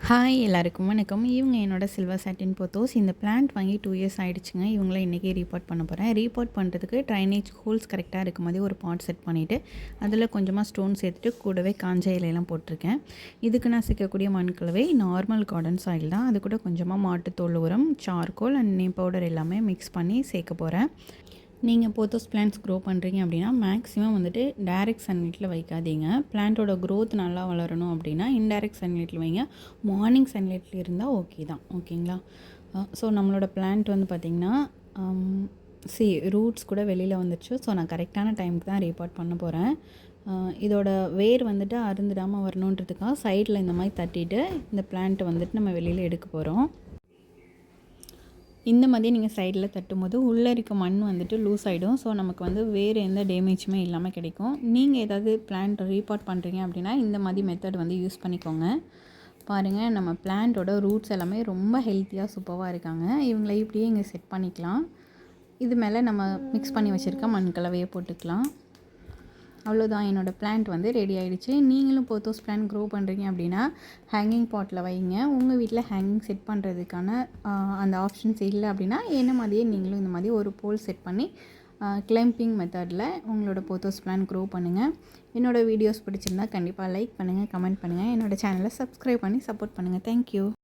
Hi எல்லாருக்கும் வணக்கம். இவங்க என்னோட சில்வர் சாட்டின் போத்தோஸ். இந்த பிளான்ட் வாங்கி 2 இயர்ஸ் ஆகிடுச்சுங்க. இவங்கள இன்றைக்கி ரீபாட் பண்ண போகிறேன். ரீபாட் பண்ணுறதுக்கு ட்ரைனேஜ் ஹோல்ஸ் கரெக்டாக இருக்கும் போதே ஒரு பாட் செட் பண்ணிவிட்டு அதில் கொஞ்சமாக ஸ்டோன் சேர்த்துட்டு கூடவே காஞ்ச இலையெல்லாம் போட்டிருக்கேன். இதுக்கு நான் சேர்க்கக்கூடிய மண்கலவை நார்மல் கார்டன் சாயில் தான். அது கூட கொஞ்சமாக மாட்டுத்தோல் உரம், சார்கோல் அண்ட் நீம் பவுடர் எல்லாமே மிக்ஸ் பண்ணி சேர்க்க போகிறேன். நீங்கள் போத்தோஸ் பிளான்ட்ஸ் க்ரோ பண்ணுறீங்க அப்படின்னா மேக்ஸிமம் வந்துட்டு டைரெக்ட் சன்லைட்டில் வைக்காதீங்க. பிளான்ட்டோட க்ரோத் நல்லா வளரணும் அப்படின்னா இன்டைரக்ட் சன்லைட்டில் வைங்க. மார்னிங் சன்லைட்டில் இருந்தால் ஓகே தான், ஓகேங்களா? ஸோ நம்மளோட பிளான்ட் வந்து பார்த்திங்கன்னா ரூட்ஸ் கூட வெளியில் வந்துடுச்சு. ஸோ நான் கரெக்டான டைமுக்கு தான் ரீபாட் பண்ண போகிறேன். இதோட வேர் வந்துட்டு அருந்துடாமல் வரணுன்றதுக்காக சைடில் இந்த மாதிரி தட்டிட்டு இந்த பிளான்ட்டை வந்துட்டு நம்ம வெளியில் எடுக்க போகிறோம். இந்த மாதிரி நீங்கள் சைடில் தட்டும்போது உள்ளே இருக்க மண் வந்துட்டு லூஸ் ஆகிடும். ஸோ நமக்கு வந்து வேறு எந்த டேமேஜுமே இல்லாமல் கிடைக்கும். நீங்கள் ஏதாவது பிளான்ட் ரீபாட் பண்ணுறீங்க அப்படின்னா இந்த மாதிரி மெத்தட் வந்து யூஸ் பண்ணிக்கோங்க. பாருங்கள், நம்ம பிளான்ட்டோட ரூட்ஸ் எல்லாமே ரொம்ப ஹெல்த்தியாக சூப்பராக இருக்காங்க. இவங்களை இப்படியே இங்கே செட் பண்ணிக்கலாம். இது மேலே நம்ம மிக்ஸ் பண்ணி வச்சுருக்க மண் கலவையை போட்டுக்கலாம். அவ்வளோதான், என்னோடய பிளான்ட் வந்து ரெடி ஆகிடுச்சு. நீங்களும் போத்தோஸ் பிளான்ட் க்ரோ பண்ணுறீங்க அப்படின்னா ஹேங்கிங் பாட்டில் வைங்க. உங்கள் வீட்டில் ஹேங்கிங் செட் பண்ணுறதுக்கான அந்த ஆப்ஷன்ஸ் இல்லை அப்படின்னா என்ன மாதிரியே நீங்களும் இந்த மாதிரி ஒரு போல் செட் பண்ணி கிளைம்பிங் மெத்தடில் உங்களோட போத்தோஸ் பிளான்ட் க்ரோ பண்ணுங்கள். என்னோடய வீடியோஸ் பிடிச்சிருந்தால் கண்டிப்பாக லைக் பண்ணுங்கள், கமெண்ட் பண்ணுங்கள். என்னோடய சேனலை சப்ஸ்கிரைப் பண்ணி சப்போர்ட் பண்ணுங்கள். தேங்க்யூ.